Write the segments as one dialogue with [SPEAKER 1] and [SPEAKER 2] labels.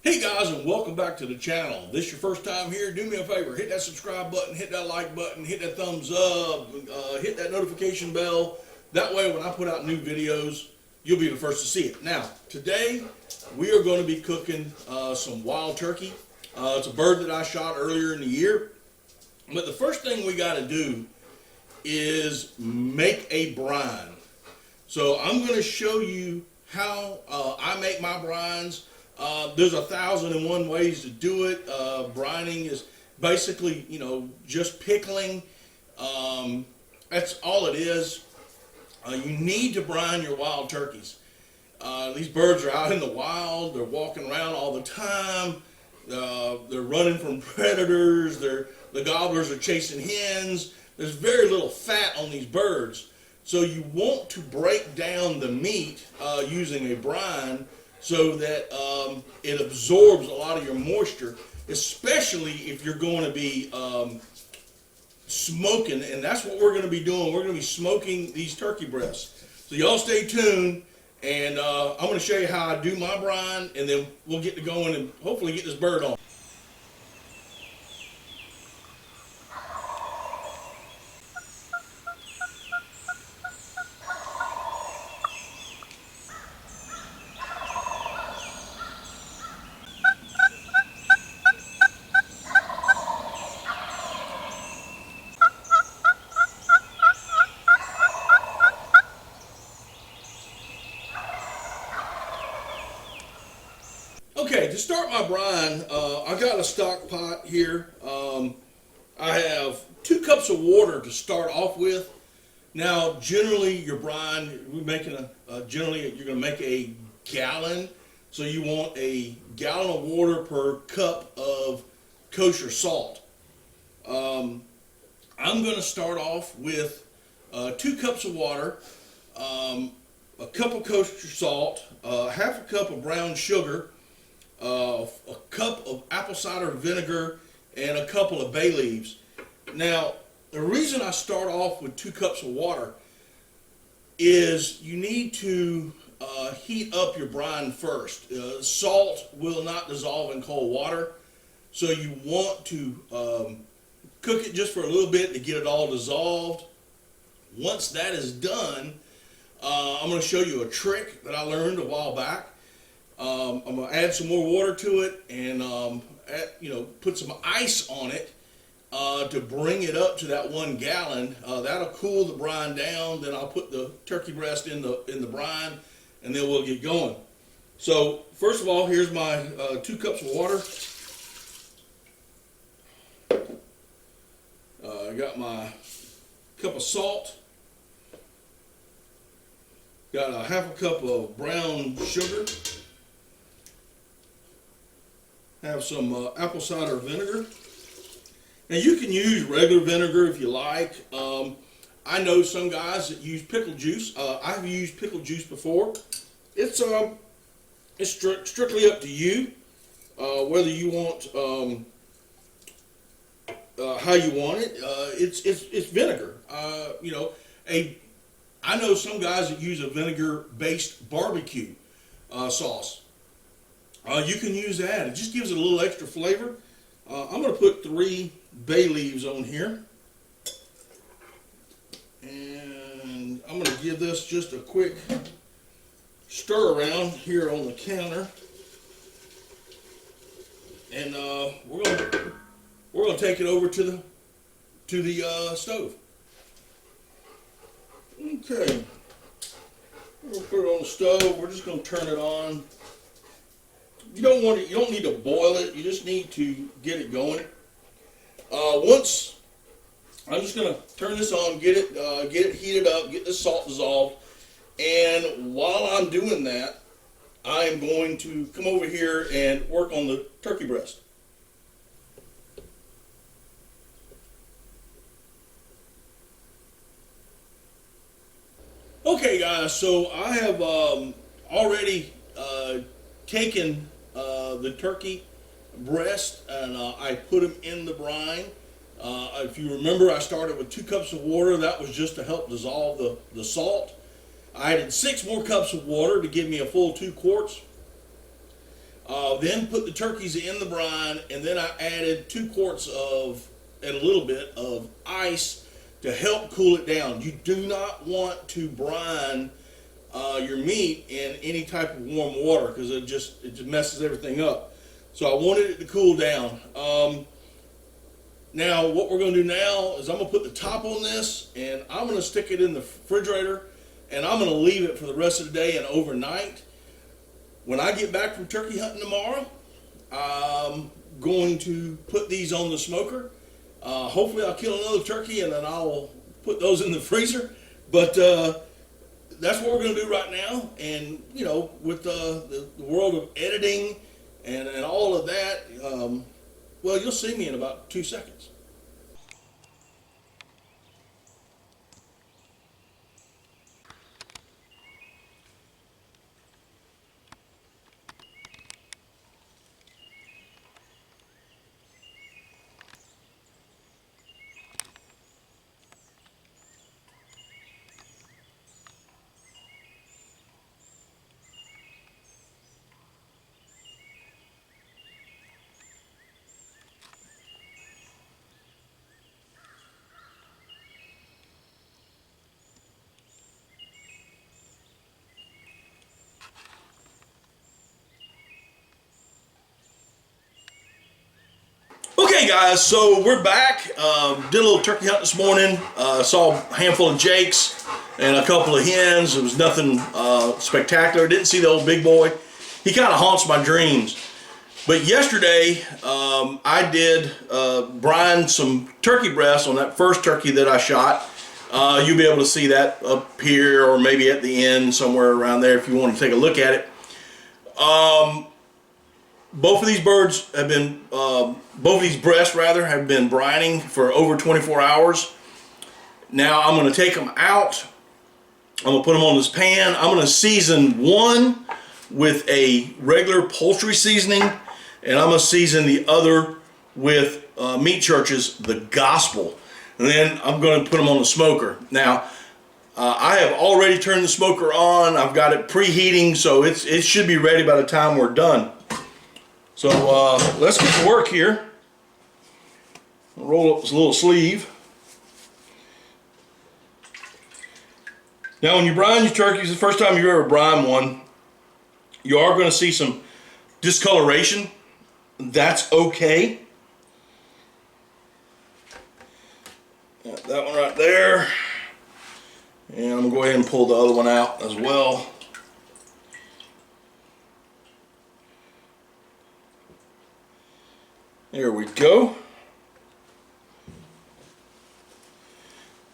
[SPEAKER 1] Hey guys, and welcome back to the channel. If this is your first time here, do me a favor, hit that subscribe button, hit that like button, hit that thumbs up, hit that notification bell. That way when I put out new videos, you'll be the first to see it. Now, today we are going to be cooking some wild turkey. It's a bird that I shot earlier in the year. But the first thing we got to do is make a brine. So I'm going to show you how I make my brines. There's 1,001 ways to do it. Brining is basically, just pickling. That's all it is. You need to brine your wild turkeys. These birds are out in the wild. They're walking around all the time. They're running from predators. The gobblers are chasing hens. There's very little fat on these birds. So you want to break down the meat using a brine so that it absorbs a lot of your moisture, especially if you're going to be smoking, and that's what we're going to be doing. We're going to be smoking these turkey breasts. So y'all stay tuned, and I'm going to show you how I do my brine, and then we'll get to going and hopefully get this bird on. Okay, to start my brine, I got a stock pot here. I have 2 cups of water to start off with. Now, generally, your brine, generally you're going to make a gallon. So you want a gallon of water per cup of kosher salt. I'm going to start off with 2 cups of water, a cup of kosher salt, half a cup of brown sugar, a cup of apple cider vinegar, and a couple of bay leaves. Now, the reason I start off with 2 cups of water is you need to heat up your brine first. Salt will not dissolve in cold water, so you want to cook it just for a little bit to get it all dissolved. Once that is done, I'm going to show you a trick that I learned a while back. I'm going to add some more water to it and put some ice on it to bring it up to that 1 gallon. That'll cool the brine down. Then I'll put the turkey breast in the brine, and then we'll get going. So first of all, here's my 2 cups of water. I got my cup of salt. Got a half a cup of brown sugar. Have some apple cider vinegar. Now you can use regular vinegar if you like. I know some guys that use pickle juice. I've used pickle juice before. It's strictly up to you whether you want how you want it. It's vinegar. I know some guys that use a vinegar-based barbecue sauce. You can use that. It just gives it a little extra flavor. I'm going to put 3 bay leaves on here. And I'm going to give this just a quick stir around here on the counter. And we're going to take it over to the stove. Okay. We'll put it on the stove. We're just going to turn it on. You don't need to boil it. You just need to get it going. Once I'm just going to turn this on, get it heated up, get the salt dissolved, and while I'm doing that, I am going to come over here and work on the turkey breast. Okay, guys. So I have already taken the turkey breast and I put them in the brine. If you remember, I started with 2 cups of water. That was just to help dissolve the salt. I added 6 more cups of water to give me a full 2 quarts. Then put the turkeys in the brine, and then I added 2 quarts and a little bit of ice to help cool it down. You do not want to brine your meat in any type of warm water, because it just messes everything up. So I wanted it to cool down. Now what we're going to do now is I'm going to put the top on this, and I'm going to stick it in the refrigerator, and I'm going to leave it for the rest of the day and overnight. When I get back from turkey hunting tomorrow, I'm going to put these on the smoker. Hopefully I'll kill another turkey, and then I'll put those in the freezer. But that's what we're going to do right now. And you know, with the world of editing and all of that, well, you'll see me in about 2 seconds. Okay guys, so we're back. Did a little turkey hunt this morning. Saw a handful of jakes and a couple of hens. It was nothing spectacular. Didn't see the old big boy. He kind of haunts my dreams. But yesterday, I did brine some turkey breasts on that first turkey that I shot. You'll be able to see that up here, or maybe at the end, somewhere around there if you want to take a look at it. Both of these birds have been, both of these breasts rather, have been brining for over 24 hours. Now I'm going to take them out. I'm going to put them on this pan. I'm going to season one with a regular poultry seasoning, and I'm going to season the other with Meat Church's The Gospel. And then I'm going to put them on the smoker. Now, I have already turned the smoker on. I've got it preheating, so it should be ready by the time we're done. So let's get to work here. I'll roll up this little sleeve. Now when you brine your turkeys, the first time you ever brine one, you are going to see some discoloration. That's okay. Got that one right there. And I'm going to go ahead and pull the other one out as well. There we go.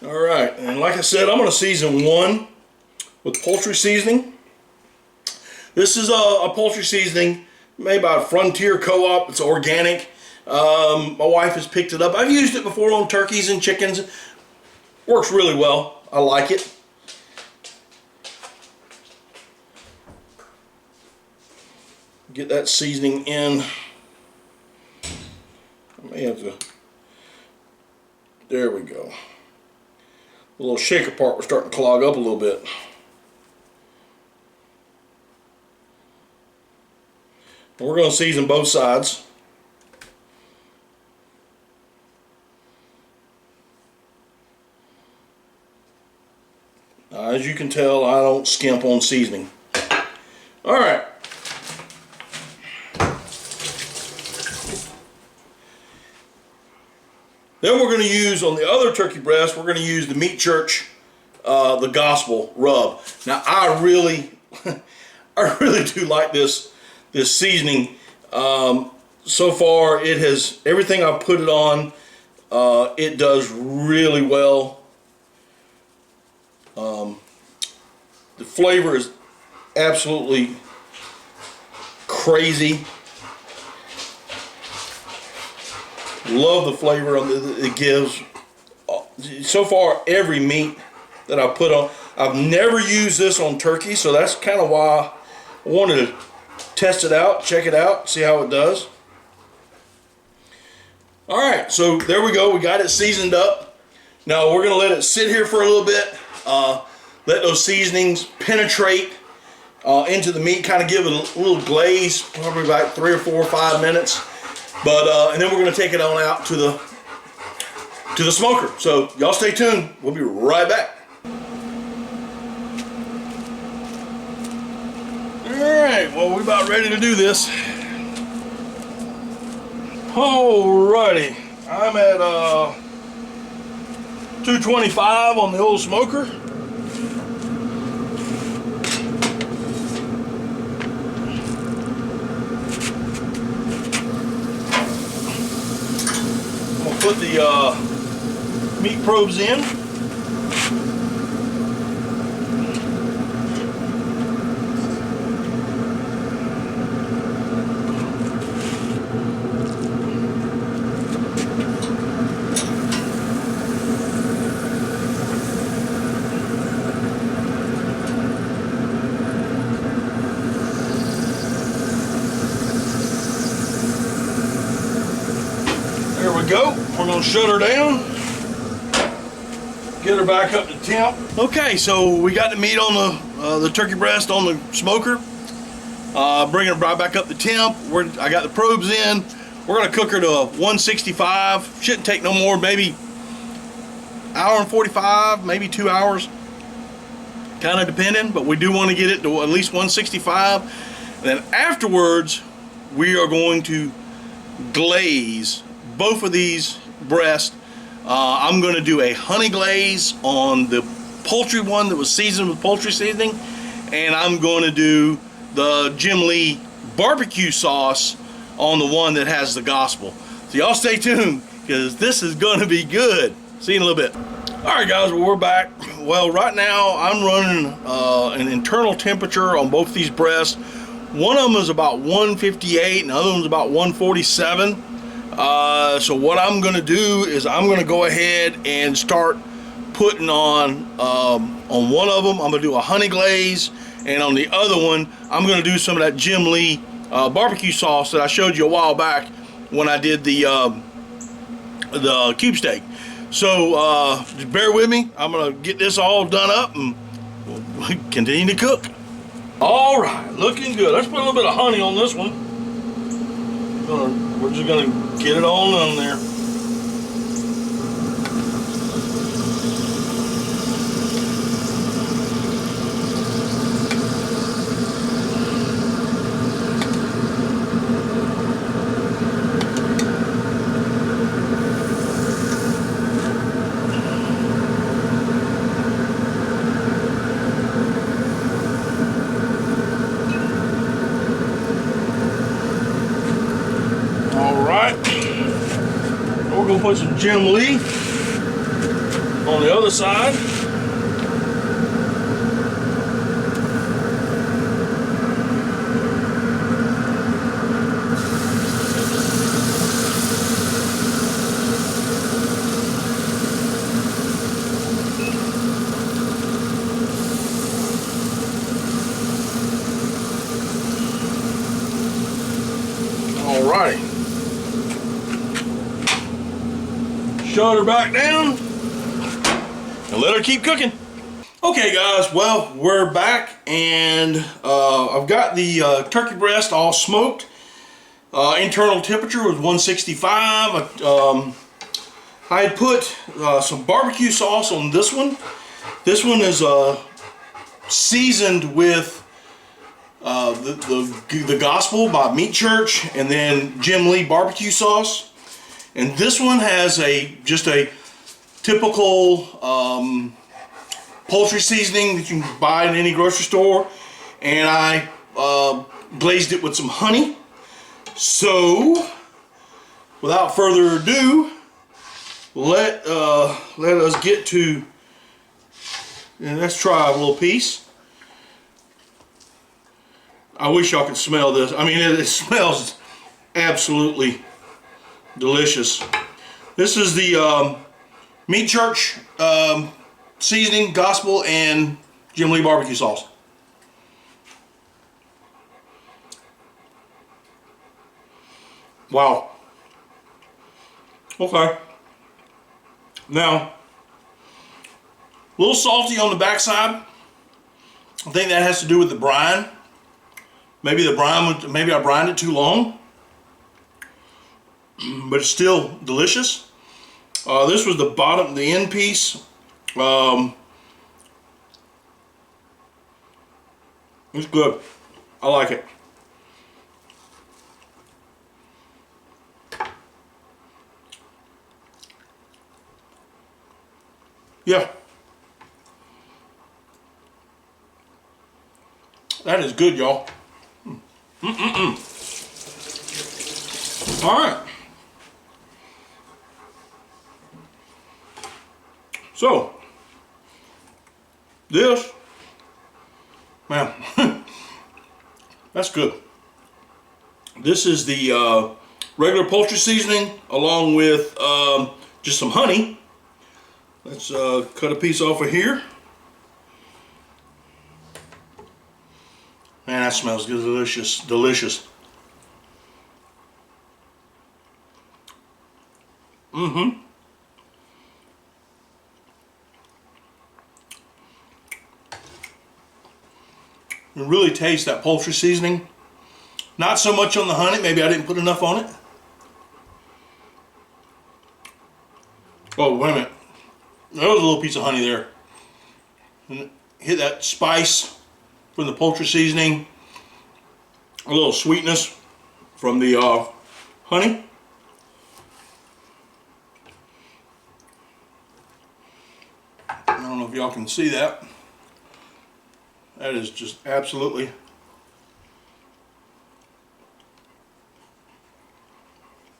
[SPEAKER 1] All right, and like I said, I'm going to season one with poultry seasoning. This is a poultry seasoning made by Frontier Co-op. It's organic. My wife has picked it up. I've used it before on turkeys and chickens. Works really well. I like it. Get that seasoning in. I may have to, there we go. The little shaker part was starting to clog up a little bit. And we're going to season both sides. As you can tell, I don't skimp on seasoning. All right. Then we're going to use, on the other turkey breast, we're going to use the Meat Church, the Gospel rub. Now I really do like this seasoning. So far it has, everything I've put it on, it does really well. The flavor is absolutely crazy. Love the flavor it gives. So far, every meat that I put on, I've never used this on turkey, so that's kind of why I wanted to test it out, check it out, see how it does. All right, so there we go. We got it seasoned up. Now we're going to let it sit here for a little bit, let those seasonings penetrate into the meat, kind of give it a little glaze, probably about 3 or 4 or 5 minutes. But and then we're going to take it on out to the smoker. So y'all stay tuned. We'll be right back. All right, well, we're about ready to do this. Alrighty, I'm at 225 on the old smoker. I'm gonna put the meat probes in. There we go. We're going to shut her down. Get her back up to temp. Okay, so we got the meat on the turkey breast on the smoker. Bringing her right back up to temp. I got the probes in. We're going to cook her to 165. Shouldn't take no more, maybe hour and 45, maybe 2 hours. Kind of depending, but we do want to get it to at least 165. And then afterwards, we are going to glaze both of these breasts. I'm going to do a honey glaze on the poultry one that was seasoned with poultry seasoning, and I'm going to do the Jim Lee barbecue sauce on the one that has the gospel. So y'all stay tuned, because this is going to be good. See you in a little bit. All right, guys, well, we're back. Well, right now I'm running an internal temperature on both these breasts. One of them is about 158, and the other one's about 147. So what I'm going to do is I'm going to go ahead and start putting on one of them, I'm going to do a honey glaze, and on the other one, I'm going to do some of that Jim Lee barbecue sauce that I showed you a while back when I did the cube steak. So just bear with me. I'm going to get this all done up and we'll continue to cook. All right, looking good. Let's put a little bit of honey on this one. We're just going to get it all on there. We're going to put some Jim Lee on the other side. All righty. Shut her back down and let her keep cooking. Okay, guys, well, we're back, and I've got the turkey breast all smoked. Internal temperature was 165. I had put some barbecue sauce on this one. This one is seasoned with the Gospel by Meat Church, and then Jim Lee barbecue sauce. And this one has just a typical poultry seasoning that you can buy in any grocery store, and I glazed it with some honey. So, without further ado, let us get to, and let's try a little piece. I wish y'all could smell this. I mean, it smells absolutely delicious. This is the Meat Church seasoning, Gospel, and Jim Lee barbecue sauce. Wow. Okay. Now, a little salty on the backside. I think that has to do with the brine. Maybe maybe I brined it too long, but it's still delicious. This was the bottom, the end piece. It's good. I like it. Yeah. That is good, y'all. All right. So, this, man, that's good. This is the regular poultry seasoning along with just some honey. Let's cut a piece off of here. Man, that smells good, delicious, delicious. You really taste that poultry seasoning. Not so much on the honey, maybe I didn't put enough on it. Oh, wait a minute. There was a little piece of honey there. And hit that spice from the poultry seasoning. A little sweetness from the honey. I don't know if y'all can see that. That is just absolutely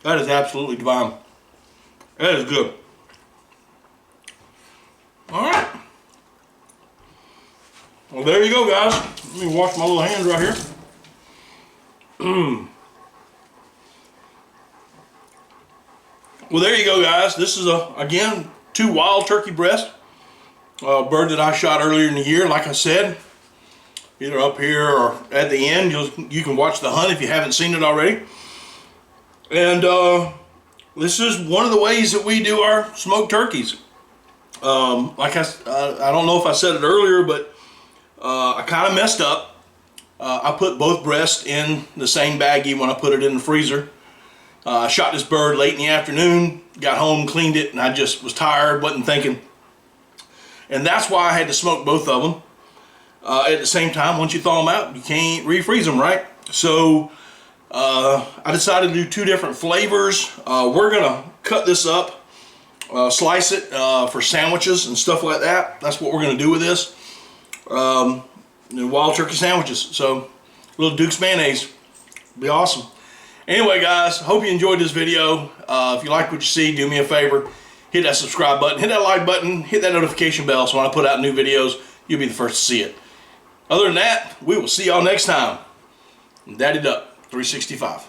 [SPEAKER 1] divine. That is good. Alright. Well, there you go, guys. Let me wash my little hands right here. Well, there you go, guys. This is, again, 2 wild turkey breasts. A bird that I shot earlier in the year, like I said. Either up here or at the end. You can watch the hunt if you haven't seen it already. And this is one of the ways that we do our smoked turkeys. Like I don't know if I said it earlier, but I kind of messed up. I put both breasts in the same baggie when I put it in the freezer. I shot this bird late in the afternoon, got home, cleaned it, and I just was tired, wasn't thinking. And that's why I had to smoke both of them. At the same time, once you thaw them out, you can't refreeze them, right? So I decided to do 2 different flavors. We're gonna cut this up, slice it for sandwiches and stuff like that. That's what we're gonna do with this. Wild turkey sandwiches. So a little Duke's mayonnaise, be awesome. Anyway, guys, hope you enjoyed this video. If you like what you see, do me a favor, hit that subscribe button, hit that like button, hit that notification bell, so when I put out new videos, you'll be the first to see it. Other than that, we will see y'all next time. Daddy Duck 365.